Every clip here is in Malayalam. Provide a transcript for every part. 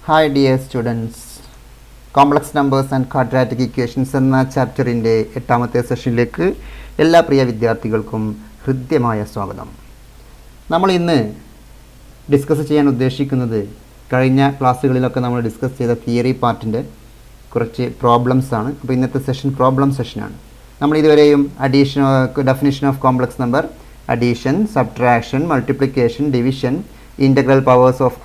Hi dear students, Complex Numbers and Quadratic Equations എന്ന ചാപ്റ്ററിൻ്റെ 8ാമത്തെ സെഷനിലേക്ക് എല്ലാ പ്രിയ വിദ്യാർത്ഥികൾക്കും ഹൃദ്യമായ സ്വാഗതം. നമ്മൾ ഇന്ന് ഡിസ്കസ് ചെയ്യാൻ ഉദ്ദേശിക്കുന്നത് കഴിഞ്ഞ ക്ലാസ്സുകളിലൊക്കെ നമ്മൾ ഡിസ്കസ് ചെയ്ത തിയറി പാർട്ടിൻ്റെ കുറച്ച് പ്രോബ്ലംസ് ആണ്. അപ്പോൾ ഇന്നത്തെ സെഷൻ പ്രോബ്ലം സെഷനാണ്. നമ്മൾ ഇതുവരെയും definition of complex number, addition, subtraction, multiplication, division, integral powers of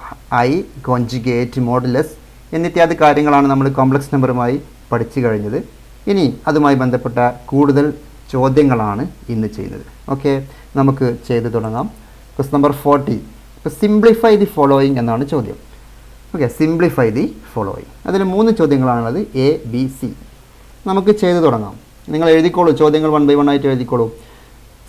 I, conjugate, modulus എന്നിത്യാദി കാര്യങ്ങളാണ് നമ്മൾ കോംപ്ലക്സ് നമ്പറുമായി പഠിച്ചു കഴിഞ്ഞത്. ഇനി അതുമായി ബന്ധപ്പെട്ട കൂടുതൽ ചോദ്യങ്ങളാണ് ഇന്ന് ചെയ്യുന്നത്. ഓക്കെ, നമുക്ക് ചെയ്തു തുടങ്ങാം. Question number 40. ഇപ്പോൾ സിംപ്ലിഫൈ ദി ഫോളോയിങ് എന്നാണ് ചോദ്യം. Okay, simplify the following. അതിൽ 3 ചോദ്യങ്ങളാണുള്ളത്, എ, ബി, സി. നമുക്ക് ചെയ്തു തുടങ്ങാം. നിങ്ങൾ എഴുതിക്കോളൂ, ചോദ്യങ്ങൾ 1 by 1 ആയിട്ട് എഴുതിക്കോളൂ.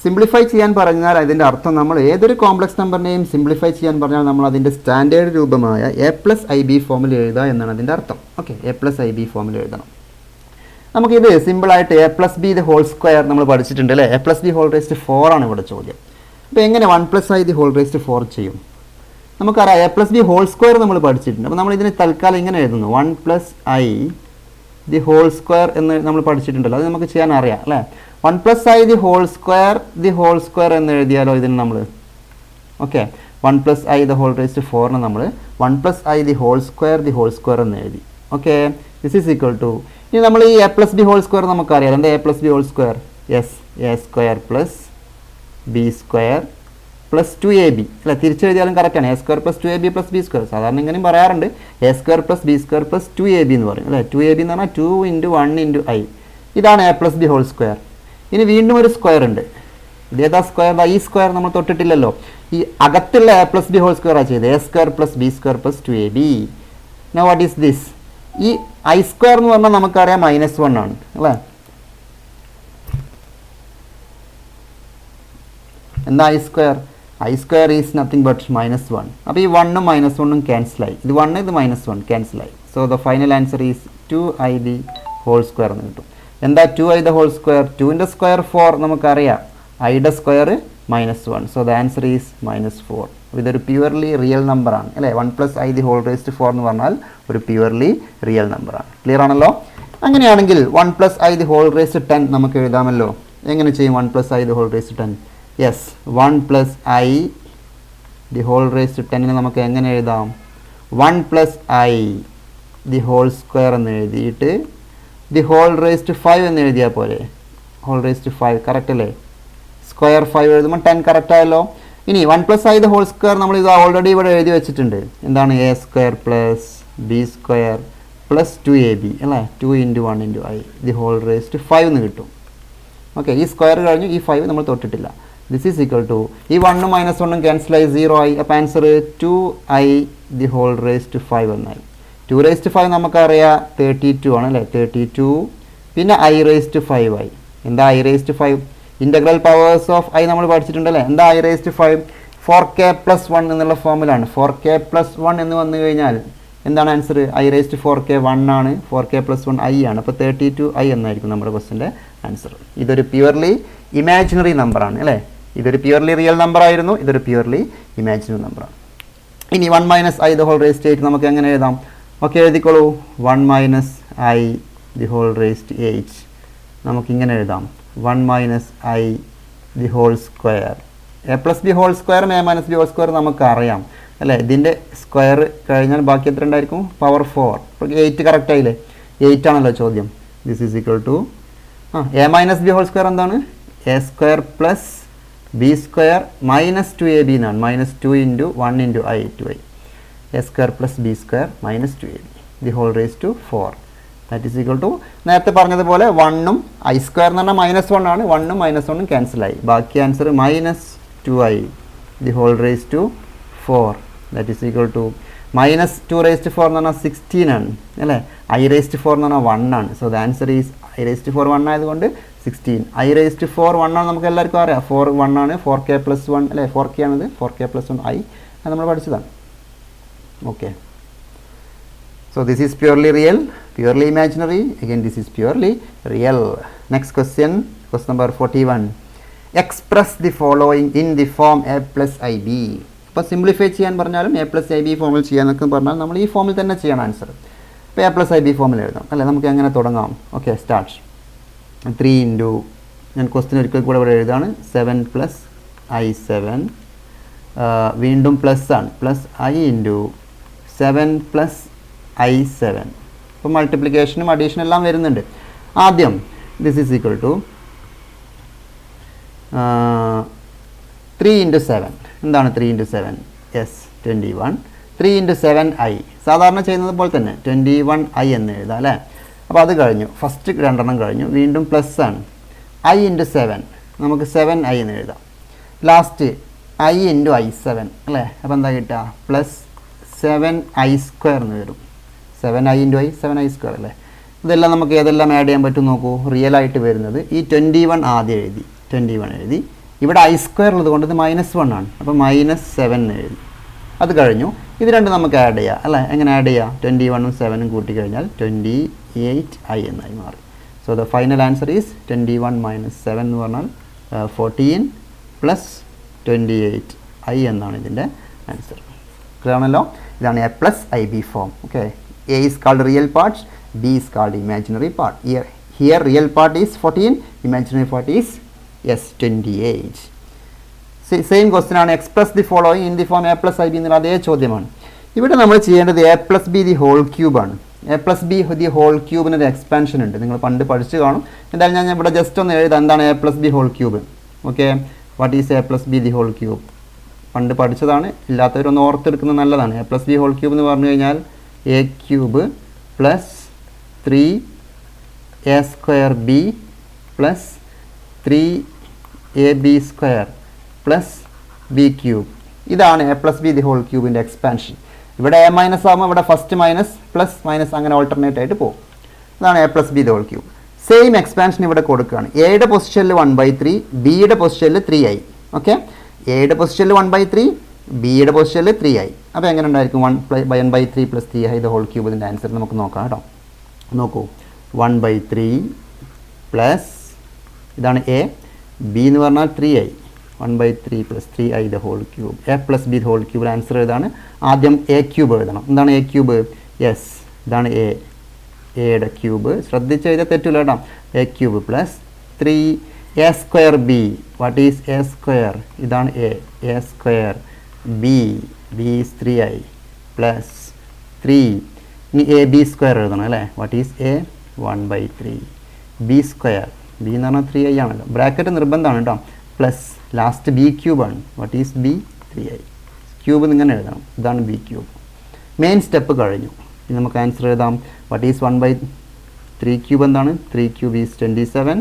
സിംപ്ലിഫൈ ചെയ്യാൻ പറഞ്ഞാൽ അതിൻ്റെ അർത്ഥം നമ്മൾ ഏതൊരു കോംപ്ലക്സ് നമ്പറിനെയും സിംപ്ലിഫൈ ചെയ്യാൻ പറഞ്ഞാൽ നമ്മൾ അതിൻ്റെ സ്റ്റാൻഡേർഡ് രൂപമായ a+ib ഫോമിൽ എഴുതുക എന്നാണ് അതിൻ്റെ അർത്ഥം. ഓക്കെ, a+ib ഫോമിൽ എഴുതണം. നമുക്കിത് സിമ്പിളായിട്ട് a+b ദി ഹോൾ സ്ക്വയർ നമ്മൾ പഠിച്ചിട്ടുണ്ട് അല്ലേ. a+b ഹോൾ റേസ്റ്റ് 4 ആണ് ഇവിടെ ചോദ്യം. അപ്പോൾ എങ്ങനെ 1+i ദി ഹോൾ റേസ്റ്റ് 4 ചെയ്യും? നമുക്കറിയാം a+b ഹോൾ സ്ക്വയർ നമ്മൾ പഠിച്ചിട്ടുണ്ട്. അപ്പോൾ നമ്മൾ ഇതിന് തൽക്കാലം ഇങ്ങനെ എഴുതുന്നു, 1+i ദി ഹോൾ സ്ക്വയർ എന്ന് നമ്മൾ പഠിച്ചിട്ടുണ്ടല്ലോ. അത് നമുക്ക് ചെയ്യാൻ അറിയാം അല്ലേ. 1+i ദി ഹോൾ സ്ക്വയർ എന്ന് എഴുതിയാലോ ഇതിന് നമ്മൾ. ഓക്കെ, 1+i ദി ഹോൾ റേസ്റ്റ് 4ന് നമ്മൾ 1+i ദി ഹോൾ സ്ക്വയർ എന്ന് എഴുതി. Okay, this is equal to, ഇനി നമ്മൾ ഈ a+b ഹോൾ സ്ക്വയർ നമുക്കറിയാം. എന്താ a+b whole square? Yes, a square plus b square plus 2ab അല്ല, തിരിച്ചെഴുതിയാലും കറക്റ്റാണ്. a square plus 2ab plus b square. സാധാരണ ഇങ്ങനെയും പറയാറുണ്ട്, a square plus b square plus 2ab എന്ന് പറയും അല്ലേ. 2ab എന്ന് പറഞ്ഞാൽ 2 × 1 × i. ഇതാണ് a+b ഹോൾ സ്ക്വയർ. ഇനി വീണ്ടും ഒരു സ്ക്വയർ ഉണ്ട്. ഇതേതാ സ്ക്വയർ? ഈ സ്ക്വയർ നമ്മൾ തൊട്ടിട്ടില്ലല്ലോ. ഈ അകത്തുള്ള a+b ഹോൾ സ്ക്വയർ ആണ് ചെയ്തത്, a square plus b square plus 2ab. Now what is this? ഈ i സ്ക്വയർ എന്ന് പറഞ്ഞാൽ നമുക്കറിയാം -1 ആണ് അല്ലേ. എന്താ i square? i square is nothing but -1. അപ്പോൾ ഈ 1ഉം -1ഉം ക്യാൻസലായി. ഇത് 1 ഇത് -1 ക്യാൻസലായി. So the final answer is 2i the whole square എന്ന് കിട്ടും. എന്താ 2i ദ ഹോൾ സ്ക്വയർ? 2ൻ്റെ സ്ക്വയർ 4 നമുക്കറിയാം, iയുടെ square -1. So the answer is -4. ഇതൊരു പ്യുവർലി റിയൽ നമ്പർ ആണ് അല്ലേ. 1+i ദി ഹോൾ റേസ്റ്റ് 4 എന്ന് പറഞ്ഞാൽ ഒരു പ്യുവർലി റിയൽ നമ്പർ ആണ്. ക്ലിയർ ആണല്ലോ? അങ്ങനെയാണെങ്കിൽ 1+i ദി ഹോൾ റേസ്റ്റ് 10 നമുക്ക് എഴുതാമല്ലോ. എങ്ങനെ ചെയ്യും 1+i ദി ഹോൾ റേസ്റ്റ് 10? യെസ്, 1+i ദി ഹോൾ റേസ്റ്റ് 10നെ നമുക്ക് എങ്ങനെ എഴുതാം? 1+i ദി ഹോൾ സ്ക്വയർ എന്ന് എഴുതിയിട്ട് ദി ഹോൾ റേസ്റ്റ് 5 എന്ന് എഴുതിയാൽ പോലെ. ഹോൾ റേസ്റ്റ് 5 കറക്റ്റ് അല്ലേ? സ്ക്വയർ 5 എഴുതുമ്പോൾ 10 കറക്റ്റ് ആയല്ലോ. ഇനി 1+i ദി ഹോൾ സ്ക്വയർ നമ്മൾ ഇത് ഓൾറെഡി ഇവിടെ എഴുതി വെച്ചിട്ടുണ്ട്. എന്താണ്? a square plus b square plus 2ab അല്ലേ. 2 × 1 × i ദി ഹോൾ റേസ്റ്റ് 5 എന്ന് കിട്ടും. ഓക്കെ, ഈ സ്ക്വയർ കഴിഞ്ഞു, ഈ 5 നമ്മൾ തൊട്ടിട്ടില്ല. ദിസ് ഈസ് ഈക്വൽ ടു, ഈ 1ഉം -1ഉം ക്യാൻസലായി 0 ആയി. അപ്പോൾ ആൻസർ 2i ദി ഹോൾ റേസ്റ്റ് 5 എന്നായി. 2 റേസ്റ്റ് 5 നമുക്കറിയാം 32 ആണ് അല്ലേ. 32 പിന്നെ i റേസ്റ്റ് 5 ആയി. എന്താ i റേസ്റ്റ് 5? ഇൻ്റഗ്രൽ പവേഴ്സ് ഓഫ് i നമ്മൾ പഠിച്ചിട്ടുണ്ടല്ലേ. എന്താ i റേസ്റ്റ് 5? 4k+1 എന്നുള്ള ഫോമിലാണ്. 4k+1 എന്ന് വന്നു കഴിഞ്ഞാൽ എന്താണ് ആൻസർ? i റേസ്റ്റ് 4k 1 ആണ്, 4k+1 i ആണ്. അപ്പോൾ 32i എന്നായിരിക്കും നമ്മുടെ ക്വസ്റ്റിൻ്റെ ആൻസർ. ഇതൊരു പ്യുവർലി ഇമാജിനറി നമ്പറാണ് അല്ലേ. ഇതൊരു പ്യുവർലി റിയൽ നമ്പർ ആയിരുന്നു, ഇതൊരു പ്യുവർലി ഇമാജിനറി നമ്പറാണ്. ഇനി 1 - i ദ ഹോൾ റേസ്റ്റ് 8 നമുക്ക് എങ്ങനെ എഴുതാം? ഓക്കെ, എഴുതിക്കോളൂ. 1 - i ദി ഹോൾ റേസ്റ്റ് 8 നമുക്കിങ്ങനെ എഴുതാം, 1 - i the whole square. a+b whole സ്ക്വയറും a - b ഹോൾ സ്ക്വയർ നമുക്കറിയാം അല്ലേ. ഇതിൻ്റെ സ്ക്വയർ കഴിഞ്ഞാൽ ബാക്കി എത്ര ഉണ്ടായിരിക്കും? പവർ 4. 8 കറക്റ്റ് ആയില്ലേ? 8 ആണല്ലോ ചോദ്യം. This is equal to a - b whole square എന്താണ്? a square plus b square -2ab എന്നാണ്. -2 × 1 × i 2i. a square plus b square -2ab the whole raise to 4. That is equal to, നേരത്തെ പറഞ്ഞതുപോലെ 1ഉം i സ്ക്വയർ എന്ന് പറഞ്ഞാൽ -1 ആണ്. 1ഉം -1ഉം ക്യാൻസലായി. ബാക്കി answer -2i the whole raise to 4. That is equal to -2 raised 4 എന്ന് പറഞ്ഞാൽ 16 ആണ് അല്ലേ. i റേസ്റ്റ് 4 എന്ന് പറഞ്ഞാൽ 1 ആണ്. So the answer is i റേസ്റ്റ് 4 1 ആയതുകൊണ്ട് 16. i റേസ്റ്റ് 4 1 ആണ്, നമുക്ക് എല്ലാവർക്കും അറിയാം. 4 1 ആണ്. 4k+1 അല്ലേ. 4k ആണിത്. 4k+1 i അത് നമ്മൾ പഠിച്ചതാണ്. Okay, so this is purely real, purely imaginary. Again, this is purely real. Next question, question number 41. Express the following in the form a+ib. അപ്പോൾ സിംപ്ലിഫൈ ചെയ്യാൻ പറഞ്ഞാലും എ പ്ലസ് ഐ ബി ഫോമിൽ ചെയ്യാന്നൊക്കെ പറഞ്ഞാൽ നമ്മൾ ഈ ഫോമിൽ തന്നെ ചെയ്യണം ആൻസർ. ഇപ്പോൾ എ പ്ലസ് ഐ ബി ഫോമിൽ എഴുതാം അല്ലേ. നമുക്ക് എങ്ങനെ തുടങ്ങാം? Okay, start. 3 ഇൻറ്റു, ഞാൻ ക്വസ്റ്റ്യൻ ഒരിക്കൽ കൂടെ ഇവിടെ എഴുതാണ്, 7 പ്ലസ് I7, വീണ്ടും പ്ലസ് ആണ്, plus I into 7 plus I7. ഇപ്പോൾ മൾട്ടിപ്ലിക്കേഷനും അഡീഷൻ എല്ലാം വരുന്നുണ്ട്. ആദ്യം this is equal to 3 into 7. എന്താണ് 3 ഇൻറ്റു 7? യെസ്, 21. 3 ഇൻറ്റു 7I, സാധാരണ ചെയ്യുന്നത് പോലെ തന്നെ 21I എന്ന് എഴുതാം അല്ലേ. അപ്പോൾ അത് കഴിഞ്ഞു, ഫസ്റ്റ് രണ്ടെണ്ണം കഴിഞ്ഞു. വീണ്ടും പ്ലസ് ആണ്, I ഇൻറ്റു 7, നമുക്ക് 7I എന്ന് എഴുതാം. ലാസ്റ്റ് I ഇൻറ്റു I7 അല്ലേ. അപ്പോൾ എന്താ കിട്ടുക? പ്ലസ് 7I² എന്ന് വരും. 7I ഇൻറ്റു I, 7I² അല്ലേ. ഇതെല്ലാം നമുക്ക് ഏതെല്ലാം ആഡ് ചെയ്യാൻ പറ്റും നോക്കൂ. റിയൽ ആയിട്ട് വരുന്നത് ഈ 21 ആദ്യം എഴുതി, 21 എഴുതി. ഇവിടെ I² ഉള്ളത് കൊണ്ട് ഇത് -1 ആണ്, അപ്പോൾ -7 എഴുതി. അത് കഴിഞ്ഞു. ഇത് രണ്ട് നമുക്ക് ആഡ് ചെയ്യാം അല്ലേ. എങ്ങനെ ആഡ് ചെയ്യാം? 21ഉം 7ഉം കൂട്ടിക്കഴിഞ്ഞാൽ 28I എന്നായി മാറി. So the final answer is 21 - 7 എന്ന് പറഞ്ഞാൽ 14 പ്ലസ് 28I എന്നാണ് ഇതിൻ്റെ ആൻസർ. ക്ലിയർ ആണല്ലോ. ഇതാണ് A plus I B form. Okay, A is called real part, B is called imaginary part. Here real part is 14, imaginary part is 28. Same question ആണ്. Express the following in the form A plus I B എന്നുള്ള അതേ ചോദ്യമാണ്. ഇവിടെ നമ്മൾ ചെയ്യേണ്ടത് A plus B the whole ക്യൂബാണ്. A plus B the whole ക്യൂബിനൊരു എക്സ്പാൻഷൻ ഉണ്ട്, നിങ്ങൾ പണ്ട് പഠിച്ചു കാണും. എന്തായാലും ഞാൻ ഇവിടെ ജസ്റ്റ് ഒന്ന് എഴുതാം. എന്താണ് A plus B whole cube? Okay, what is A plus B the whole cube? പണ്ട് പഠിച്ചതാണ്, ഇല്ലാത്തവരൊന്ന് ഓർത്തെടുക്കുന്നത് നല്ലതാണ്. A plus B whole cube എന്ന് പറഞ്ഞു കഴിഞ്ഞാൽ A cube plus 3a² B plus 3ab² plus B cube. ഇതാണ് A plus B the whole ക്യൂബിൻ്റെ എക്സ്പാൻഷൻ. ഇവിടെ എ മൈനസ് ആകുമ്പോൾ ഇവിടെ ഫസ്റ്റ് മൈനസ് പ്ലസ് മൈനസ് അങ്ങനെ ഓൾട്ടർനേറ്റ് ആയിട്ട് പോകും. അതാണ് A plus B the whole cube. Same expansion ഇവിടെ കൊടുക്കുകയാണ്. എയുടെ പൊസിഷനിൽ 1/3, ബിയുടെ പൊസിഷനിൽ 3i. ഓക്കെ, എയുടെ പൊസിഷനിൽ 1/3, ബിയുടെ പൊസിഷനിൽ 3i. അപ്പോൾ എങ്ങനെ ഉണ്ടായിരിക്കും? 1/3 plus 3i the whole cube. ഇതിൻ്റെ ആൻസർ നമുക്ക് നോക്കാം കേട്ടോ. നോക്കൂ, 1/3 പ്ലസ്, ഇതാണ് എ, ബി എന്ന് പറഞ്ഞാൽ 3i, 1/3 plus 3i the whole cube. A plus B whole cube answer ഏതാണ്? ആദ്യം എ ക്യൂബ് എഴുതണം. എന്താണ് എ ക്യൂബ്? യെസ്, ഇതാണ് എയുടെ ക്യൂബ്. ശ്രദ്ധിച്ച് എഴുതിയാൽ തെറ്റില്ല കേട്ടോ. A cube plus 3a² B. What is a²? ഇതാണ് a². B is 3i plus 3. ഇനി ab² എഴുതണം അല്ലേ. What is a? 1/3. b², B എന്ന് പറഞ്ഞാൽ 3i ആണല്ലോ, ബ്രാക്കറ്റ് നിർബന്ധമാണ് കേട്ടോ. പ്ലസ് ലാസ്റ്റ് ബി ക്യൂബാണ്. What is B? 3i. Cube ഇങ്ങനെ എഴുതണം. ഇതാണ് ബി ക്യൂബ്. മെയിൻ സ്റ്റെപ്പ് കഴിഞ്ഞു. ഇനി നമുക്ക് ആൻസർ എഴുതാം. What is 1/3 cube? എന്താണ്? 3 ക്യൂബ് ഈസ് 27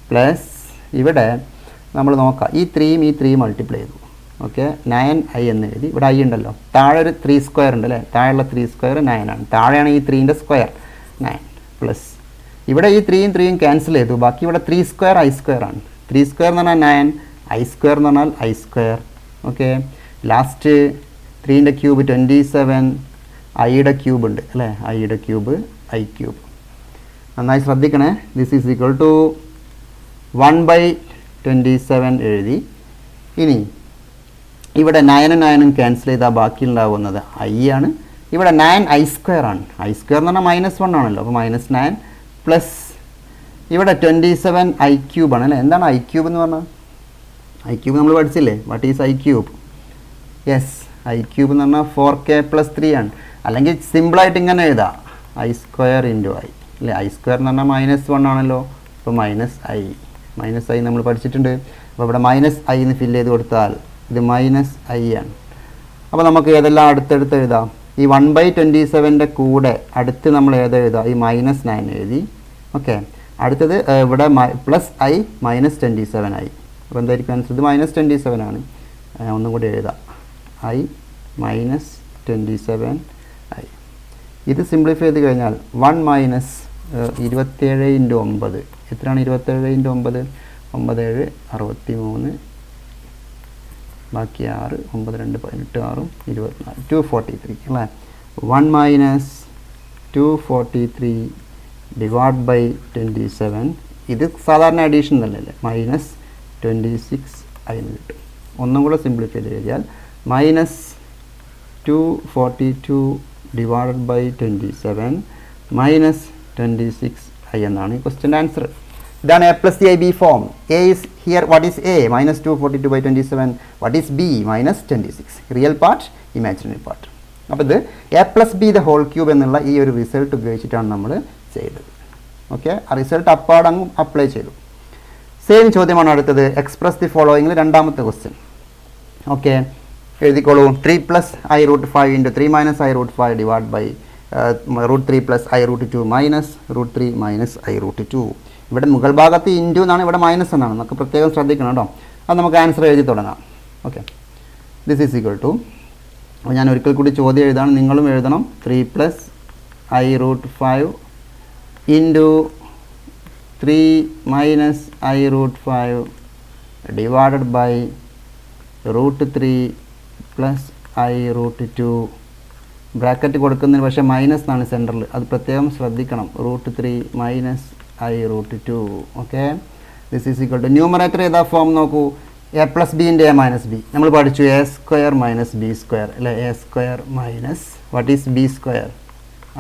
പ്ലസ്, ഇവിടെ നമ്മൾ നോക്കാം, ഈ 3യും ഈ 3 മൾട്ടിപ്ലൈ ചെയ്തു. ഓക്കെ, 9i എന്ന് എഴുതി. ഇവിടെ i ഉണ്ടല്ലോ, താഴെ ഒരു 3² ഉണ്ട് അല്ലേ. താഴെയുള്ള 3² 9 ആണ്. താഴെയാണ് ഈ 3ൻ്റെ സ്ക്വയർ 9 പ്ലസ്, ഇവിടെ ഈ 3യും 3യും ക്യാൻസൽ ചെയ്തു. ബാക്കി ഇവിടെ 3² i² ആണ്. 3² എന്ന് പറഞ്ഞാൽ 9, i² എന്ന് പറഞ്ഞാൽ i². ഓക്കെ, ലാസ്റ്റ് 3ൻ്റെ ക്യൂബ് 27, ഐയുടെ ക്യൂബ് ഉണ്ട് അല്ലേ. ഐയുടെ ക്യൂബ് i ക്യൂബ്. നന്നായി ശ്രദ്ധിക്കണേ. ദിസ് ഈസ് ഈക്വൽ ടു 1/27 എഴുതി. ഇനി ഇവിടെ 9ഉം 9ഉം ക്യാൻസൽ ചെയ്താൽ ബാക്കി ഉണ്ടാവുന്നത് i ആണ്. ഇവിടെ 9i² ആണ്. i² എന്ന് പറഞ്ഞാൽ -1 ആണല്ലോ, അപ്പോൾ -9 പ്ലസ് ഇവിടെ 27 i ക്യൂബ് ആണ് അല്ലേ. എന്താണ് i ക്യൂബ് എന്ന് പറഞ്ഞാൽ? i ക്യൂബ് നമ്മൾ പഠിച്ചില്ലേ. What is i cube? Yes, i cube എന്ന് പറഞ്ഞാൽ 4k + 3 ആണ്. അല്ലെങ്കിൽ സിമ്പിളായിട്ട് ഇങ്ങനെ എഴുതാം, i² × i അല്ലേ. i² എന്ന് പറഞ്ഞാൽ -1 ആണല്ലോ, അപ്പോൾ -i നമ്മൾ പഠിച്ചിട്ടുണ്ട്. അപ്പോൾ ഇവിടെ -i എന്ന് ഫില്ല് ചെയ്ത് കൊടുത്താൽ ഇത് -i ആണ്. അപ്പോൾ നമുക്ക് ഏതെല്ലാം അടുത്തടുത്ത് എഴുതാം? ഈ 1/27ൻ്റെ കൂടെ അടുത്ത് നമ്മൾ ഏത് എഴുതാം? ഈ -9 എഴുതി. ഓക്കെ, അടുത്തത് ഇവിടെ പ്ലസ് i -27i. അപ്പോൾ എന്തായിരിക്കും ആൻസർ? ഇത് -27 ആണ്. ഒന്നും കൂടി എഴുതാം, i -27i. ഇത് സിംപ്ലിഫൈ ചെയ്ത് കഴിഞ്ഞാൽ 1 - 27 × 9 എത്രയാണ്? 27 × 9 9 7 63, ബാക്കി 6, 9 2 18, 6 24, 243 അല്ലേ. 1 - 243 /27. ഇത് സാധാരണ അഡീഷൻ തന്നെയല്ലേ. -26i എന്ന് കിട്ടും. ഒന്നും കൂടെ സിംപ്ലിഫൈ ചെയ്ത് കഴിഞ്ഞാൽ minus 242 divided by 27 minus 26i എന്നാണ് ഈ ക്വസ്റ്റ്യൻ്റെ ആൻസർ. ഇതാണ് A plus A B form. A is here, what is A? Minus 242 by 27. What is B? Minus 26. Real part, imaginary part. അപ്പോൾ ഇത് A plus B the whole cube എന്നുള്ള ഈ ഒരു റിസൾട്ട് ഉപയോഗിച്ചിട്ടാണ് നമ്മൾ ചെയ്തത്. ഓക്കെ, ആ റിസൾട്ട് അപ്പാടങ്ങ് അപ്ലൈ ചെയ്തു. സെയിം ചോദ്യമാണ് അടുത്തത്. എക്സ്പ്രസ് ദി ഫോളോയിങ്ങിൽ രണ്ടാമത്തെ ക്വസ്റ്റ്യൻ. ഓക്കെ, എഴുതിക്കോളൂ. 3 plus I root 5 into 3 minus i root 5 divide by root 3 plus I root 2 minus root 3 minus i root 2. ഇവിടെ മുകൾ ഭാഗത്ത് ഇൻറ്റു എന്നാണ്, ഇവിടെ മൈനസ് എന്നാണ്. നമുക്ക് പ്രത്യേകം ശ്രദ്ധിക്കണം കേട്ടോ. അത് നമുക്ക് ആൻസർ എഴുതി തുടങ്ങാം. Okay, this is equal to, ഞാൻ ഒരിക്കൽ കൂടി ചോദ്യം എഴുതാണ്, നിങ്ങളും എഴുതണം. 3 plus I root 5 into 3 minus i root 5 divided by root 3 plus I root 2. Bracket കൊടുക്കുന്നതിന് പക്ഷേ മൈനസ് എന്നാണ് സെൻറ്ററിൽ, അത് പ്രത്യേകം ശ്രദ്ധിക്കണം. Root 3 minus i root 2. Okay, this is equal to numerator ഏതാ ഫോം നോക്കൂ. A plus b into a minus b. നമ്മൾ പഠിച്ചു a square minus B square അല്ലെ. A square minus what is b square?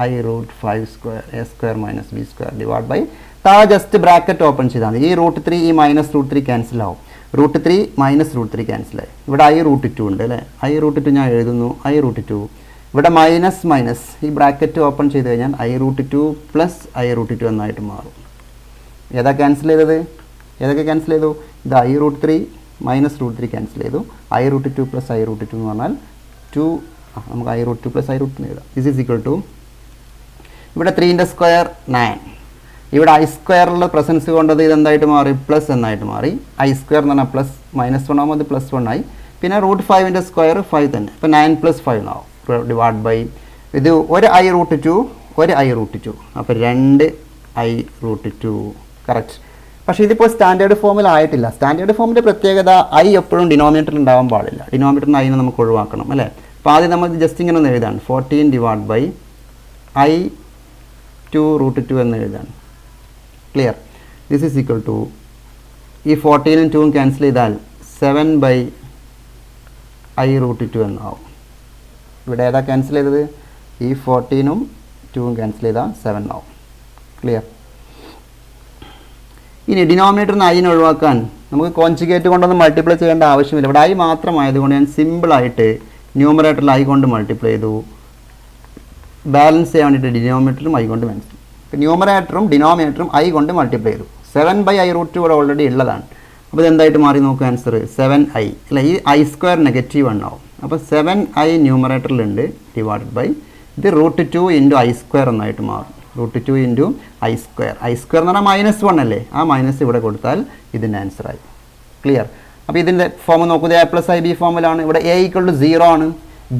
I root 5 square. A square minus B square divide by, താഴെ ജസ്റ്റ് ബ്രാക്കറ്റ് ഓപ്പൺ ചെയ്താണ്. ഈ റൂട്ട് 3 ഈ മൈനസ് റൂട്ട് 3 ക്യാൻസൽ ആവും. റൂട്ട് 3 മൈനസ് റൂട്ട് 3 ക്യാൻസലായി. ഇവിടെ ഐ റൂട്ട് 2 ഉണ്ട് അല്ലേ. ഐ റൂട്ട് 2 ഞാൻ എഴുതുന്നു. ഐ റൂട്ട് 2 ഇവിടെ മൈനസ് മൈനസ് ഈ ബ്രാക്കറ്റ് ഓപ്പൺ ചെയ്ത് കഴിഞ്ഞാൽ I root 2 plus I root 2 എന്നായിട്ട് മാറും. ഏതാ ക്യാൻസൽ ചെയ്തത്? ഏതൊക്കെ ക്യാൻസൽ ചെയ്തു? ഇത് I root 3 minus root 3 cancel ചെയ്തു. I root 2 plus I root 2 എന്ന് പറഞ്ഞാൽ 2, നമുക്ക് I root 2 plus I root 2 എഴുതാം. ദിസ് ഈസ് ഈക്വൽ ടു, ഇവിടെ 3ൻ്റെ സ്ക്വയർ 9. ഇവിടെ ഐ സ്ക്വയറിലുള്ള പ്രസൻസ് കൊണ്ടത് ഇതെന്തായിട്ട് മാറി? പ്ലസ് എന്നായിട്ട് മാറി. ഐ സ്ക്വയർ എന്ന് പറഞ്ഞാൽ പ്ലസ്, മൈനസ് 1 ആകുമ്പോൾ അത് പ്ലസ് 1 ആയി. പിന്നെ റൂട്ട് 5ൻ്റെ സ്ക്വയർ 5 തന്നെ. ഇപ്പോൾ 9 പ്ലസ് 5 എന്നാവും. ഡിവൈഡ് ബൈ ഇത് ഒരു ഐ റൂട്ട് 2 ഒരു ഐ റൂട്ട് 2, അപ്പോൾ 2 ഐ റൂട്ട് 2. കറക്റ്റ്. പക്ഷേ ഇതിപ്പോൾ സ്റ്റാൻഡേർഡ് ഫോമിലായിട്ടില്ല. സ്റ്റാൻഡേർഡ് ഫോമിൻ്റെ പ്രത്യേകത ഐ എപ്പോഴും ഡിനോമിനേറ്ററിൽ ഉണ്ടാവാൻ പാടില്ല. ഡിനോമിനേറ്ററിന് ഐനെ നമുക്ക് ഒഴിവാക്കണം അല്ലേ. അപ്പോൾ ആദ്യം നമ്മൾ ജസ്റ്റ് ഇങ്ങനെ ഒന്ന് എഴുതാണ്. 14 ഡിവൈഡ് ബൈ ഐ 2 റൂട്ട് 2 എന്ന് എഴുതാണ്. Clear? This is equal to, ഈ 14ഉം 2ഉം ക്യാൻസൽ ചെയ്താൽ 7 ബൈ ഐ റൂട്ട് 2 എന്നാവും. ഇവിടെ ഏതാ ക്യാൻസൽ ചെയ്തത്? ഈ 14ഉം 2ഉം ക്യാൻസൽ ചെയ്താൽ 7 ആവും. ക്ലിയർ? ഇനി ഡിനോമിനേറ്ററിന് ഐനെ ഒഴിവാക്കാൻ നമുക്ക് കോൺജുഗേറ്റ് കൊണ്ടൊന്നും മൾട്ടിപ്ലൈ ചെയ്യേണ്ട ആവശ്യമില്ല. ഇവിടെ ഐ മാത്രമായതുകൊണ്ട് ഞാൻ സിമ്പിളായിട്ട് ന്യൂമറേറ്ററിൽ ഐ കൊണ്ട് മൾട്ടിപ്ലൈ ചെയ്തു. ബാലൻസ് ചെയ്യാൻ വേണ്ടിയിട്ട് ഡിനോമിനേറ്ററും ഐ കൊണ്ട് മനസ്സിലായി. ന്യൂമറേറ്ററും ഡിനോമിനേറ്ററും ഐ കൊണ്ട് മൾട്ടിപ്ലൈ ചെയ്തു. 7 ബൈ ഐ റൂട്ട് 2 ഇവിടെ ഓൾറെഡി ഉള്ളതാണ്. അപ്പോൾ ഇതെന്തായിട്ട് മാറി നോക്കുക ആൻസർ? 7i അല്ല, ഈ ഐ സ്ക്വയർ നെഗറ്റീവ് ഉണ്ടാവും. അപ്പോൾ 7i ന്യൂമറേറ്ററിലുണ്ട് ഡിവൈഡഡ് ബൈ ഇത് റൂട്ട് 2 ഇൻറ്റു ഐ സ്ക്വയർ എന്നായിട്ട് മാറും. Root 2 into i square. I square എന്ന് പറഞ്ഞാൽ -1 അല്ലേ. ആ മൈനസ് ഇവിടെ കൊടുത്താൽ ഇതിൻ്റെ ആൻസറായി. ക്ലിയർ? അപ്പോൾ ഇതിൻ്റെ ഫോം നോക്കുന്നത് എ പ്ലസ് ഐ ബി ഫോമിലാണ്. ഇവിടെ എ ഈക്വൽ ടു 0 ആണ്.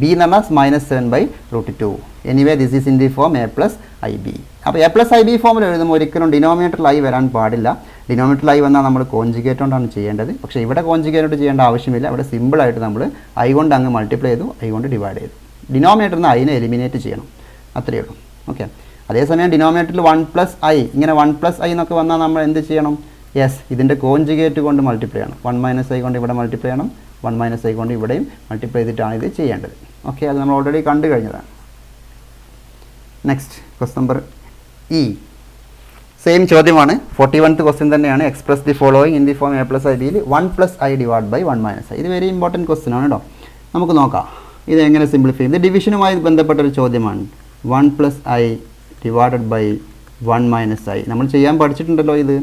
ബി എന്ന് പറഞ്ഞാൽ -7 by root 2. Anyway this is in the form A plus I b. അപ്പോൾ എ പ്ലസ് ഐ ബി ഫോമിൽ എഴുതുമ്പോൾ ഒരിക്കലും ഡിനോമിനേറ്ററിൽ ഐ വരാൻ പാടില്ല. ഡിനോമിനേറ്ററിൽ ഐ വന്നാൽ നമ്മൾ കോൺജുഗേറ്റ് കൊണ്ടാണ് ചെയ്യേണ്ടത്. പക്ഷേ ഇവിടെ കോൺജുഗേറ്റ് ചെയ്യേണ്ട ആവശ്യമില്ല. ഇവിടെ സിമ്പിളായിട്ട് നമ്മൾ ഐ കൊണ്ട് അങ്ങ് മൾട്ടിപ്ലൈ ചെയ്തു, ഐ കൊണ്ട് ഡിവൈഡ് ചെയ്തു. ഡിനോമിനേറ്ററിൽ നിന്ന് ഐനെ എലിമിനേറ്റ് ചെയ്യണം, അത്രയേ ഉള്ളൂ. ഓക്കെ, അതേസമയം ഡിനോമിനേറ്ററിൽ 1 പ്ലസ് ഐ, ഇങ്ങനെ 1 പ്ലസ് ഐ എന്നൊക്കെ വന്നാൽ നമ്മൾ എന്ത് ചെയ്യണം? യെസ്, ഇതിൻ്റെ കോൺജുഗേറ്റ് കൊണ്ട് മൾട്ടിപ്ലൈ ചെയ്യണം. 1 മൈനസ് ഐ കൊണ്ട് ഇവിടെ മൾട്ടിപ്ലൈ ചെയ്യണം, 1 മൈനസ് ഐ കൊണ്ട് ഇവിടെയും മൾട്ടിപ്ലൈ ചെയ്തിട്ടാണ് ഇത് ചെയ്യേണ്ടത്. ഓക്കെ, അത് നമ്മൾ ഓൾറെഡി കണ്ടു കഴിഞ്ഞതാണ്. Next question number e. Same ചോദ്യമാണ്. 41th ക്വസ്റ്റ്യൻ തന്നെയാണ്. Express the following in the form A plus i ബിയിൽ 1 plus i divide by 1 minus i. ഇത് വെരി ഇമ്പോർട്ടൻറ്റ് ക്വസ്റ്റ്യൻ ആണ് കേട്ടോ. നമുക്ക് നോക്കാം ഇത് എങ്ങനെ സിംപ്ലിഫൈ. ഇത് ഡിവിഷനുമായി ബന്ധപ്പെട്ടൊരു ചോദ്യമാണ്. 1 plus i divided by 1 minus i. നമ്മൾ ചെയ്യാൻ പഠിച്ചിട്ടുണ്ടല്ലോ ഇത്.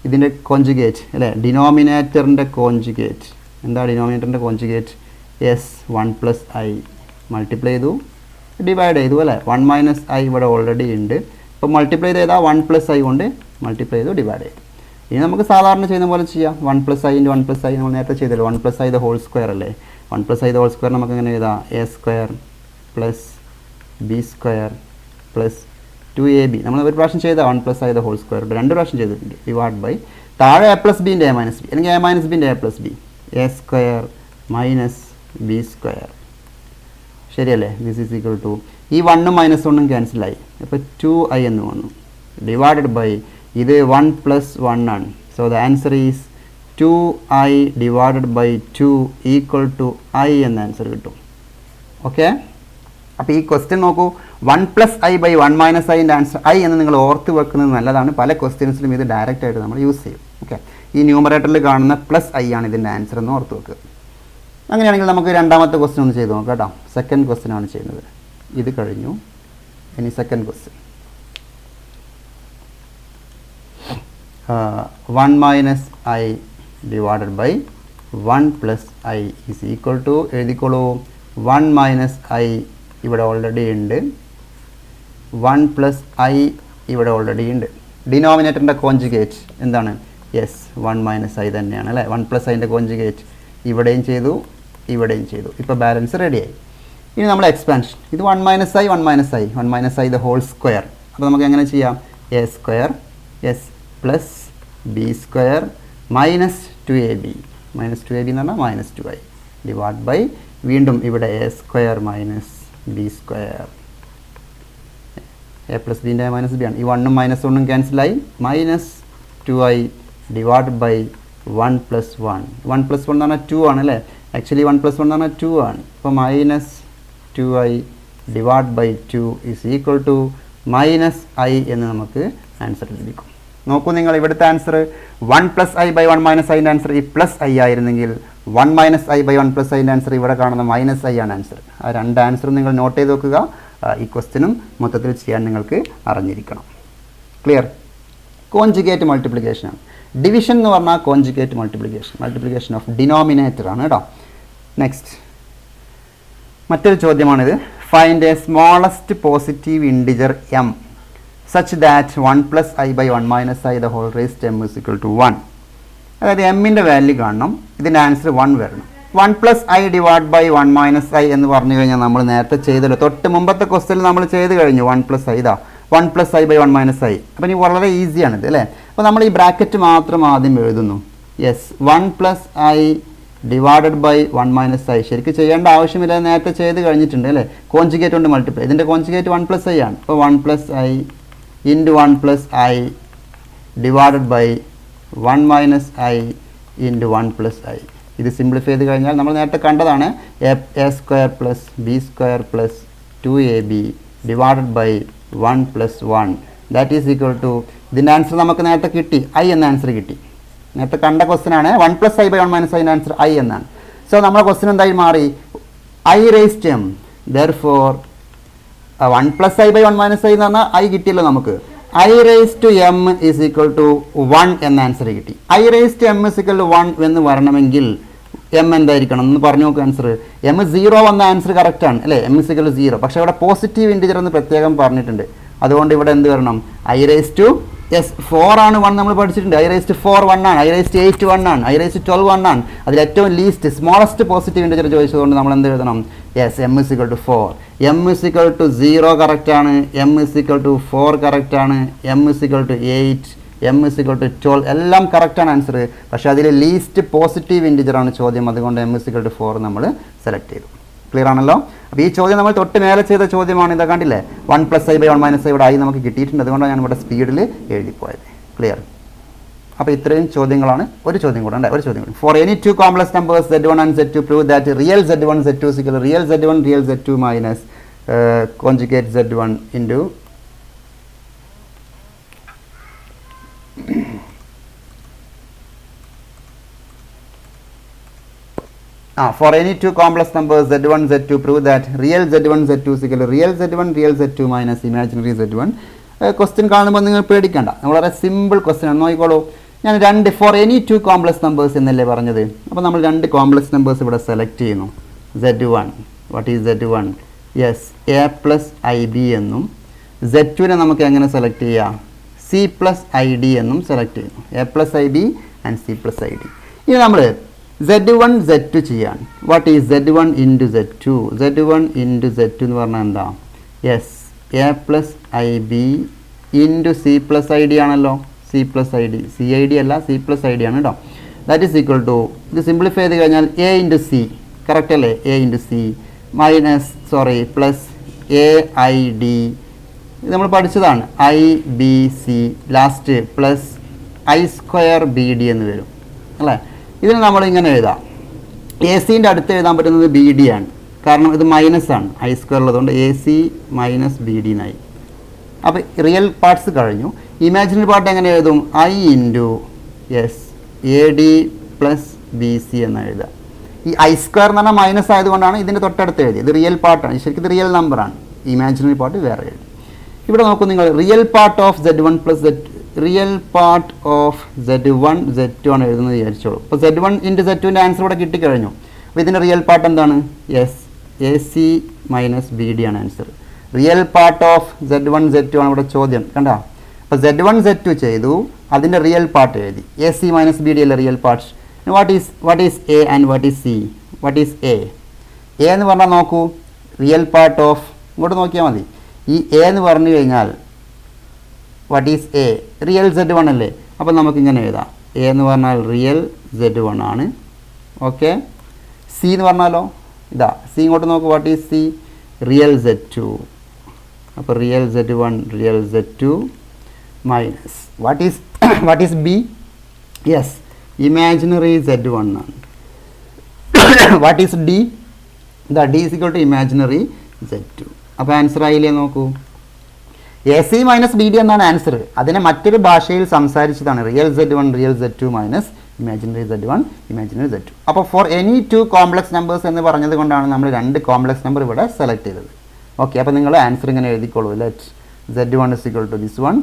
ഇതിൻ്റെ കോൺജുഗേറ്റ് അല്ലേ, ഡിനോമിനേറ്ററിൻ്റെ കോൺജുഗേറ്റ്. എന്താ ഡിനോമിനേറ്ററിൻ്റെ conjugate? Yes, 1 plus I multiply ചെയ്തു, ഡിവൈഡ് ചെയ്തു അല്ലേ. 1 മൈനസ് ഐ ഇവിടെ ഓൾറെഡി ഉണ്ട്. അപ്പോൾ മൾട്ടിപ്ലൈ ചെയ്താൽ 1 പ്ലസ് ഐ കൊണ്ട് മൾട്ടിപ്ലൈ ചെയ്തു, ഡിവൈഡ് ചെയ്തു. ഇനി നമുക്ക് സാധാരണ ചെയ്യുന്ന പോലെ ചെയ്യാം. 1 plus i into 1 plus i നമ്മൾ നേരത്തെ ചെയ്തല്ലോ. 1 plus i the whole square അല്ലേ. 1 plus i the whole square നമുക്ക് എങ്ങനെ എഴുതാം? A square plus B square plus 2ab. നമ്മൾ ഒരു പ്രാവശ്യം ചെയ്താൽ 1 plus i the whole square 2 പ്രാവശ്യം ചെയ്തിട്ടുണ്ട്. ഡിവൈഡ് ബൈ താഴെ എ പ്ലസ് ബിൻ്റെ എ മൈനസ് ബി, അല്ലെങ്കിൽ എ മൈനസ് ബിൻ്റെ A plus B. A square minus B square. ശരിയല്ലേ? ദിസ് ഈസ് ഈക്വൽ ടു ഈ 1ഉം -1ഉം ക്യാൻസലായി. അപ്പോൾ 2i എന്ന് വന്നു. ഡിവൈഡഡ് ബൈ ഇത് 1 പ്ലസ് 1 ആണ്. So the answer is 2i divided by 2 equal to i എന്ന ആൻസർ കിട്ടും. ഓക്കെ, അപ്പോൾ ഈ ക്വസ്റ്റ്യൻ നോക്കൂ, 1+i ബൈ 1 - iൻ്റെ ആൻസർ i എന്ന് നിങ്ങൾ ഓർത്ത് വെക്കുന്നത് നല്ലതാണ്. പല ക്വസ്റ്റ്യൻസിലും ഇത് ഡയറക്റ്റ് ആയിട്ട് നമ്മൾ യൂസ് ചെയ്യും. ഓക്കെ, ഈ ന്യൂമറേറ്ററിൽ കാണുന്ന +i ആണ് ഇതിൻ്റെ ആൻസർ എന്ന് ഓർത്ത് വെക്കുക. അങ്ങനെയാണെങ്കിൽ നമുക്ക് രണ്ടാമത്തെ ക്വസ്റ്റ്യൻ ഒന്ന് ചെയ്ത് നോക്കാം കേട്ടോ. സെക്കൻഡ് ക്വസ്റ്റ്യൻ ആണ് ചെയ്യുന്നത്. ഇത് കഴിഞ്ഞു, ഇനി second question. 1 - i divided by 1+i is equal to, എഴുതിക്കോളൂ, 1 - i ഇവിടെ ഓൾറെഡി ഉണ്ട്, 1+i ഇവിടെ ഓൾറെഡി ഉണ്ട്. ഡിനോമിനേറ്ററിൻ്റെ കോഞ്ചുഗേറ്റ് എന്താണ്? യെസ്, 1 - i തന്നെയാണ് അല്ലേ. 1+iൻ്റെ കോഞ്ചുഗേറ്റ് ഇവിടെയും ചെയ്തു, ഇവിടെയും ചെയ്തു. ഇപ്പോൾ ബാലൻസ് റെഡിയായി. ഇനി നമ്മൾ എക്സ്പാൻഷൻ, ഇത് 1 - i 1 - i the whole square. അപ്പോൾ നമുക്ക് എങ്ങനെ ചെയ്യാം? a square yes plus B square minus 2ab എന്ന് പറഞ്ഞാൽ -2i ഡിവൈഡ് ബൈ, വീണ്ടും ഇവിടെ a square minus B square, a plus ബിൻ്റെ -b ആണ്. ഈ 1ഉം -1ഉം ക്യാൻസലായി, -2i ഡിവൈഡ് ബൈ 1 + 1. 1 + 1 എന്ന് പറഞ്ഞാൽ 2 ആണ് അല്ലേ. ആക്ച്വലി 1 + 1 എന്ന് പറഞ്ഞാൽ 2 ആണ്. അപ്പോൾ -2i divide by 2 is equal to -i എന്ന് നമുക്ക് ആൻസർ ലഭിക്കും. നോക്കൂ നിങ്ങൾ, ഇവിടുത്തെ ആൻസർ 1+i ബൈ 1 - iൻ്റെ ആൻസർ ഈ +i ആയിരുന്നെങ്കിൽ 1 - i ബൈ 1+iൻ്റെ ആൻസർ ഇവിടെ കാണുന്ന -i ആണ് ആൻസർ. ആ രണ്ട് ആൻസറും നിങ്ങൾ നോട്ട് ചെയ്ത് വെക്കുക. ഈ ക്വസ്റ്റ്യനും മൊത്തത്തിൽ ചെയ്യാൻ നിങ്ങൾക്ക് അറിഞ്ഞിരിക്കണം. ക്ലിയർ? കോഞ്ചുഗേറ്റ് മൾട്ടിപ്ലിക്കേഷനാണ്. ഡിവിഷൻ എന്ന് പറഞ്ഞാൽ കോഞ്ചുഗേറ്റ് മൾട്ടിപ്ലിക്കേഷൻ ഓഫ് ഡിനോമിനേറ്റർ ആണ് കേട്ടോ. നെക്സ്റ്റ് മറ്റൊരു ചോദ്യമാണിത്. Find a smallest positive integer m such that 1+i by 1 - i the whole raised to m is equal to 1. അതായത് എമ്മിൻ്റെ വാല്യൂ കാണണം, ഇതിൻ്റെ ആൻസർ 1 വരണം. 1+i ഡിവൈഡ് ബൈ 1 - i എന്ന് പറഞ്ഞു കഴിഞ്ഞാൽ നമ്മൾ നേരത്തെ ചെയ്തല്ലോ, തൊട്ട് മുമ്പത്തെ ക്വസ്റ്റ്യനിൽ നമ്മൾ ചെയ്ത് കഴിഞ്ഞു. 1+i ഇതാ 1+i by 1 - i. അപ്പോൾ ഇനി വളരെ ഈസിയാണിത് അല്ലേ. അപ്പോൾ നമ്മൾ ഈ ബ്രാക്കറ്റ് മാത്രം ആദ്യം എഴുതുന്നു. Yes, 1+i divided by 1 - i. ശരിക്കും ചെയ്യേണ്ട ആവശ്യമില്ല, നേരത്തെ ചെയ്ത് കഴിഞ്ഞിട്ടുണ്ട് അല്ലേ. കോഞ്ചുഗേറ്റ് കൊണ്ട് മൾട്ടിപ്ലൈ, ഇതിൻ്റെ കോഞ്ചുഗേറ്റ് 1+i ആണ്. അപ്പോൾ 1+i into 1+i divided by 1 - i into 1+i. ഇത് സിംപ്ലിഫൈ ചെയ്ത് കഴിഞ്ഞാൽ നമ്മൾ നേരത്തെ കണ്ടതാണ്, a square plus B square plus 2ab divided by 1 + 1 that is equal to, ഇതിൻ്റെ ആൻസർ നമുക്ക് നേരത്തെ കിട്ടി, i എന്ന ആൻസർ കിട്ടി. നേരത്തെ കണ്ട ക്വസ്റ്റ്യൻ ആണ്. 1+i ബൈ 1 - iൻ്റെ ആൻസർ i എന്നാണ്. സോ നമ്മുടെ ക്വസ്റ്റ്യൻ എന്തായി മാറി? i raised m. therefore 1+i by 1 - i എന്ന് പറഞ്ഞാൽ i കിട്ടിയല്ലോ നമുക്ക്. i raised to m is equal to 1 എന്ന ആൻസർ കിട്ടി. i raised to m is equal to 1 എന്ന് വരണമെങ്കിൽ m എന്തായിരിക്കണം എന്ന് പറഞ്ഞു നോക്കുക. ആൻസർ m 0 വന്ന ആൻസർ കറക്റ്റാണ് അല്ലേ. m is equal to 0. പക്ഷേ ഇവിടെ പോസിറ്റീവ് ഇൻറ്റിജർ എന്ന് പ്രത്യേകം പറഞ്ഞിട്ടുണ്ട്. അതുകൊണ്ട് ഇവിടെ എന്ത് വരണം? i raised to, യെസ് 4 ആണ് 1 നമ്മൾ പഠിച്ചിട്ടുണ്ട്. i raised to 4 1 ആണ്, i raised to 8 1 ആണ്, i raised to 12 1 ആണ്. അതിൽ ഏറ്റവും ലീസ്റ്റ് സ്മോളസ്റ്റ് പോസിറ്റീവ് ഇൻറ്റിജർ ചോദിച്ചതുകൊണ്ട് നമ്മൾ എന്ത് എഴുതണം? Yes, m is equal to 4. m is equal to 0 കറക്റ്റാണ്, m is equal to 4 കറക്റ്റാണ്, m is equal to 8, m is equal to 12 എല്ലാം കറക്റ്റാണ് ആൻസർ. പക്ഷേ അതിൽ ലീസ്റ്റ് പോസിറ്റീവ് ഇൻറ്റിജർ ആണ് ചോദ്യം. അതുകൊണ്ട് m is equal to 4 നമ്മൾ സെലക്ട് ചെയ്തു. ക്ലിയർ ആണല്ലോ. അപ്പോൾ ഈ ചോദ്യം നമ്മൾ തൊട്ട് മേലെ ചെയ്ത ചോദ്യമാണ്. ഇതാ കണ്ടില്ലേ, 1+i by 1 - i ഇവിടെ i നമുക്ക് കിട്ടിയിട്ടുണ്ട്. അതുകൊണ്ടാണ് ഞാൻ ഇവിടെ സ്പീഡിൽ എഴുതിപ്പോയത്. ക്ലിയർ? അപ്പോൾ ഇത്രയും ചോദ്യങ്ങളാണ്. ഒരു ചോദ്യം കൂടെ ഉണ്ട്, ഒരു ചോദ്യം കൂടി. Four any two complex numbers z1 and z2 prove that real z1 z2 is equal to real z1 real z2 minus conjugate z1 into for any two complex numbers z1 z2 prove that real z1 z2 is equal to real z1 real z2 minus imaginary z1. Question കാണുമ്പോൾ നിങ്ങൾ പേടിക്കേണ്ട, വളരെ സിമ്പിൾ ക്വസ്റ്റ്യൻ ആണ്. നോക്കിക്കോളൂ, ഞാൻ four any two complex numbers എന്നല്ലേ പറഞ്ഞത്. അപ്പോൾ നമ്മൾ 2 കോംപ്ലക്സ് നമ്പേഴ്സ് ഇവിടെ സെലക്ട് ചെയ്യുന്നു. z1, what is z1? Yes, a plus ib എന്നും, z2നെ നമുക്ക് എങ്ങനെ സെലക്ട് ചെയ്യാം? c പ്ലസ് id എന്നും സെലക്ട് ചെയ്യുന്നു. a plus ib and c plus id. ഇനി നമ്മൾ z1 z2 ചെയ്യാൻ. What is z1 into z2? z1 into z2 എന്ന് പറഞ്ഞാൽ എന്താ? Yes, A plus I B into C plus I D ആണല്ലോ. C plus I D, C I D അല്ല, സി പ്ലസ് ഐ ഡി ആണ് കേട്ടോ. ദാറ്റ് ഈസ് ഈക്വൽ ടു, ഇത് സിംപ്ലിഫൈ ചെയ്ത് കഴിഞ്ഞാൽ എ ഇൻറ്റു സി, കറക്റ്റ് അല്ലേ? A into C plus A I D, ഇത് നമ്മൾ പഠിച്ചതാണ്. I B C last plus I square B D എന്ന് വരും. അല്ലേ? ഇതിന് നമ്മൾ ഇങ്ങനെ എഴുതാം. എ സിൻ്റെ അടുത്ത് എഴുതാൻ പറ്റുന്നത് ബി ഡി ആണ്, കാരണം ഇത് മൈനസ് ആണ്, ഐ സ്ക്വയർ ഉള്ളതുകൊണ്ട് A C minus B D എന്നായി. അപ്പോൾ റിയൽ പാർട്സ് കഴിഞ്ഞു. ഇമാജിനറി പാർട്ട് എങ്ങനെ എഴുതും? I into S A D plus B C എന്ന് എഴുതാം. ഈ ഐ സ്ക്വയർ എന്ന് പറഞ്ഞാൽ മൈനസ് ആയതുകൊണ്ടാണ് ഇതിൻ്റെ തൊട്ടടുത്ത് എഴുതി. ഇത് റിയൽ പാർട്ടാണ്, ശരിക്കും ഇത് റിയൽ നമ്പറാണ്. ഇമാജിനറി പാർട്ട് വേറെ എഴുതി. ഇവിടെ നോക്കൂ നിങ്ങൾ, real part of Z1 plus real part of Z1 Z2 ആണ് എഴുതുന്നത് വിചാരിച്ചോളൂ. അപ്പോൾ Z1 ഇൻറ്റു Z2ൻ്റെ ആൻസർ ഇവിടെ കിട്ടിക്കഴിഞ്ഞു. അപ്പോൾ ഇതിൻ്റെ റിയൽ പാർട്ട് എന്താണ്? Yes A C minus B D ആണ് answer. Real part of Z1 Z2 ആണ് ഇവിടെ ചോദ്യം, കണ്ടോ? അപ്പോൾ Z1 Z2 ചെയ്തു, അതിൻ്റെ റിയൽ പാർട്ട് എഴുതി. A C minus B D അല്ലേ real parts. What is A and what is C? What is A? A എന്ന് പറഞ്ഞാൽ നോക്കൂ, റിയൽ പാർട്ട് ഓഫ്, ഇങ്ങോട്ട് നോക്കിയാൽ മതി. ഈ എ എന്ന് പറഞ്ഞു കഴിഞ്ഞാൽ what is A? Real Z1 അല്ലേ? അപ്പോൾ നമുക്കിങ്ങനെ എഴുതാം, എ എന്ന് പറഞ്ഞാൽ റിയൽ Z1 ആണ്. ഓക്കെ, സി എന്ന് പറഞ്ഞാലോ, ഇതാ സി ഇങ്ങോട്ട് നോക്കൂ, what is C? Real Z2. അപ്പോൾ real Z1 real Z2 minus what is B? Yes, imaginary Z1 ആണ്. What is D? ഇതാ D is equal to imaginary Z2. അപ്പോൾ ആൻസർ ആയില്ലേ നോക്കൂ, A C minus B D എന്നാണ് ആൻസർ. അതിനെ മറ്റൊരു ഭാഷയിൽ സംസാരിച്ചതാണ്, real Z1 real Z2 minus imaginary Z1 imaginary Z2. അപ്പോൾ for any two complex numbers എന്ന് പറഞ്ഞത് കൊണ്ടാണ് നമ്മൾ രണ്ട് കോംപ്ലക്സ് നമ്പർ ഇവിടെ സെലക്ട് ചെയ്തത്. ഓക്കെ, അപ്പോൾ നിങ്ങൾ ആൻസർ ഇങ്ങനെ എഴുതിക്കോളൂ. Let Z1 is equal to this one,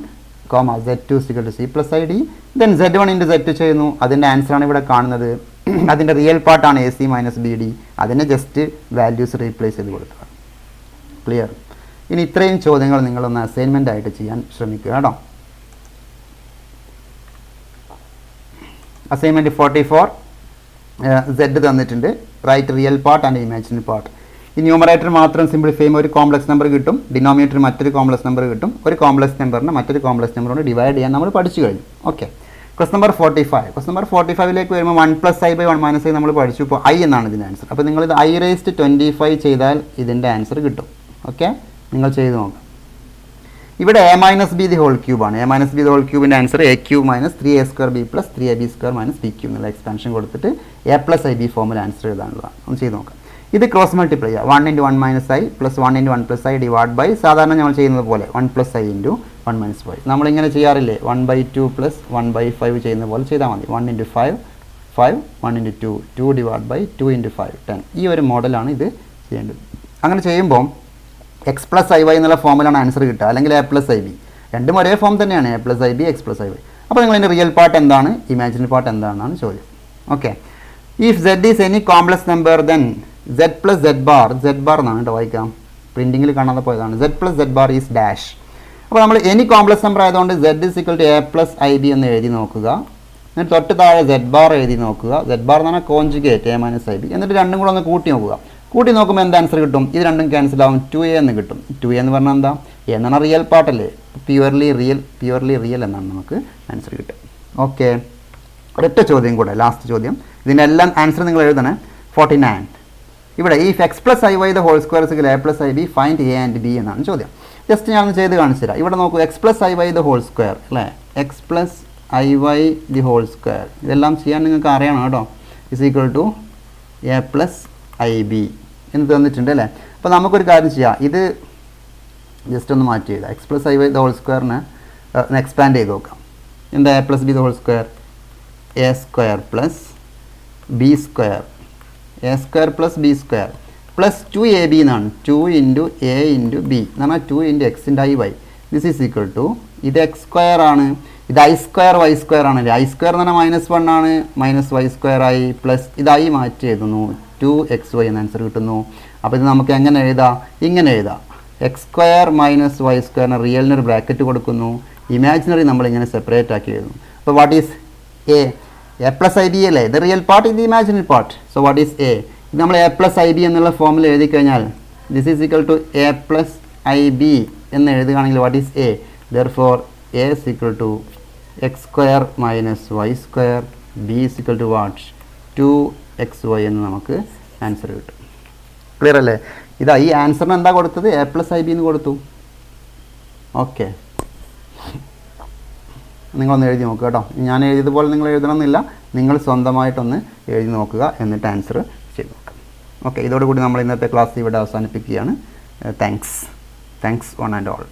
Z2 is equal to C plus ID. Then Z1 into Z2 ചെയ്യുന്നു, അതിൻ്റെ ആൻസറാണ് ഇവിടെ കാണുന്നത്. അതിൻ്റെ റിയൽ പാർട്ടാണ് A C minus B D. അതിനെ ജസ്റ്റ് വാല്യൂസ് റീപ്ലേസ് ചെയ്ത് കൊടുക്കുക. ക്ലിയർ? ഇനി ഇത്രയും ചോദ്യങ്ങൾ നിങ്ങളൊന്ന് അസൈൻമെൻ്റ് ആയിട്ട് ചെയ്യാൻ ശ്രമിക്കുക കേട്ടോ. അസൈൻമെൻറ്റ് 44 Z തന്നിട്ടുണ്ട്. Write real part and imaginary part. ഈ ന്യൂമറേറ്റർ മാത്രം സിംപ്ലിഫൈ ചെയ്യുമ്പോൾ ഒരു കോംപ്ലക്സ് നമ്പർ കിട്ടും, ഡിനോമിനേറ്റർ മറ്റൊരു കോംപ്ലക്സ് നമ്പർ കിട്ടും. ഒരു കോംപ്ലക്സ് നമ്പറിനെ മറ്റൊരു കോംപ്ലക്സ് നമ്പർ കൊണ്ട് ഡിവൈഡ് ചെയ്യാൻ നമ്മൾ പഠിച്ചു കഴിഞ്ഞു. Okay, quest number 45. Quest number 45ലേക്ക് വരുമ്പോൾ 1 + i / 1 - i നമ്മൾ പഠിച്ചു. ഇപ്പോൾ i എന്നാണ് ഇതിൻ്റെ ആൻസർ. അപ്പോൾ നിങ്ങളിത് i⁻25 ചെയ്താൽ ഇതിൻ്റെ ആൻസർ കിട്ടും. ഓക്കെ, നിങ്ങൾ ചെയ്ത് നോക്കാം. ഇവിടെ a - b the whole cube ആണ്. a - b the whole cubeൻ്റെ answer a³ - 3a² b + 3ab² - b³ എന്നുള്ള എക്സ്പാൻഷൻ കൊടുത്തിട്ട് a + ib ഫോമിൽ ആൻസർ എഴുതാനുള്ളതാണ്. ഒന്ന് ചെയ്ത് നോക്കാം. ഇത് ക്രോസ് മൾട്ടിപ്ലൈ ചെയ്യുക. 1 × 1 - i + 1 × 1 + i ഡിവൈഡ് ബൈ സാധാരണ നമ്മൾ ചെയ്യുന്നത് പോലെ 1 + i × 1 - 5. നമ്മളിങ്ങനെ ചെയ്യാറില്ലേ, 1/2 + 1/5 ചെയ്യുന്ന പോലെ ചെയ്താൽ മതി. 1 × 5 5, 1 × 2 2 ഡിവൈഡ് ബൈ 2 × 5 10. ഈ ഒരു മോഡലാണ് ഇത് ചെയ്യേണ്ടത്. അങ്ങനെ ചെയ്യുമ്പോൾ x + iy എന്നുള്ള ഫോമിലാണ് ആൻസർ കിട്ടുക, അല്ലെങ്കിൽ a + ib. രണ്ടും ഒരേ ഫോം തന്നെയാണ്, a + ib x + iy. അപ്പോൾ നിങ്ങൾ അതിൻ്റെ റിയൽ പാർട്ട് എന്താണ്, ഇമാജിനറി പാർട്ട് എന്താണെന്നാണ് ചോദ്യം. Okay, if z is any complex number then z + z bar എന്നാണ് കേട്ടോ വായിക്കാം, പ്രിൻറ്റിങ്ങിൽ കാണാതെ പോയതാണ്. z + z bar is dash. അപ്പോൾ നമ്മൾ എനി കോംപ്ലക്സ് നമ്പർ ആയതുകൊണ്ട് z is equal to a + ib എന്ന് എഴുതി നോക്കുക. എന്നിട്ട് തൊട്ട് താഴെ z ബാർ എഴുതി നോക്കുക. z ബാർ എന്ന് പറഞ്ഞാൽ കോൺജുഗേറ്റ് a - ib. എന്നിട്ട് രണ്ടും കൂടെ ഒന്ന് കൂട്ടി നോക്കുക. കൂട്ടി നോക്കുമ്പോൾ എന്ത് ആൻസർ കിട്ടും? ഇത് രണ്ടും ക്യാൻസൽ ആവും, 2a എന്ന് കിട്ടും. 2a എന്ന് പറഞ്ഞാൽ എന്താ? a എന്ന് പറഞ്ഞാൽ റിയൽ പാർട്ടല്ലേ, പ്യുവർലി റിയൽ എന്നാണ് നമുക്ക് ആൻസർ കിട്ടുക. ഓക്കെ, ഒരൊറ്റ ചോദ്യം കൂടെ, ലാസ്റ്റ് ചോദ്യം. ഇതിൻ്റെ എല്ലാം ആൻസർ നിങ്ങൾ എഴുതണേ. 49. ഇവിടെ if x + iy the whole square is equal to a + ib, find a and b എന്നാണ് ചോദ്യം. ജസ്റ്റ് ഞാനൊന്ന് ചെയ്ത് കാണിച്ചു തരാം. ഇവിടെ നോക്കൂ, x + iy the whole square അല്ലേ, x + iy the whole square, ഇതെല്ലാം ചെയ്യാൻ നിങ്ങൾക്ക് അറിയണം കേട്ടോ. is equal to a + ib എന്ന് തന്നിട്ടുണ്ട് അല്ലേ. അപ്പോൾ നമുക്കൊരു കാര്യം ചെയ്യാം, ഇത് ജസ്റ്റ് ഒന്ന് മാറ്റി എഴുതാം. x + iy the whole square-നെ expand ചെയ്ത് നോക്കാം. എന്താ a + b the whole square? a² + b², a² + b² plus 2ab എന്നാണ്. 2 × a × b എന്ന് പറഞ്ഞാൽ 2 × x × iy. This is equal to, ഇത് x² ആണ്, ഇത് i² y² ആണല്ലേ. i² എന്ന് പറഞ്ഞാൽ -1 ആണ്, -y² ആയി, പ്ലസ് ഇത് i മാറ്റി എഴുതുന്നു, 2xy എന്ന ആൻസർ കിട്ടുന്നു. അപ്പോൾ ഇത് നമുക്ക് എങ്ങനെ എഴുതാം? ഇങ്ങനെ എഴുതാം, x² - y² റിയലിനൊരു ബ്രാക്കറ്റ് കൊടുക്കുന്നു, ഇമാജിനറി നമ്മളിങ്ങനെ സെപ്പറേറ്റ് ആക്കി എഴുതുന്നു. അപ്പോൾ വാട്ട് ഈസ് a + ib അല്ലേ, ഇത് റിയൽ പാർട്ട്, ഇത് imaginary part. So what is a? ഇത് നമ്മൾ a + ib എന്നുള്ള ഫോമിൽ എഴുതി കഴിഞ്ഞാൽ this is equal to a + ib എന്ന് എഴുതുകയാണെങ്കിൽ what is a? Therefore a is equal to x² - y², b is equal to what? 2xy എന്ന് നമുക്ക് ആൻസർ കിട്ടും. ക്ലിയർ അല്ലേ? ഇതാ ഈ ആൻസറിന് എന്താ കൊടുത്തത്? a + ib എന്ന് കൊടുത്തു. ഓക്കെ, നിങ്ങളൊന്ന് എഴുതി നോക്കുക കേട്ടോ. ഞാൻ എഴുതിയതുപോലെ നിങ്ങൾ എഴുതണമെന്നില്ല, നിങ്ങൾ സ്വന്തമായിട്ടൊന്ന് എഴുതി നോക്കുക, എന്നിട്ട് ആൻസർ ചെയ്ത് നോക്കുക. ഓക്കെ, ഇതോടുകൂടി നമ്മൾ ഇന്നത്തെ ക്ലാസ് ഇവിടെ അവസാനിപ്പിക്കുകയാണ്. Thanks one and all.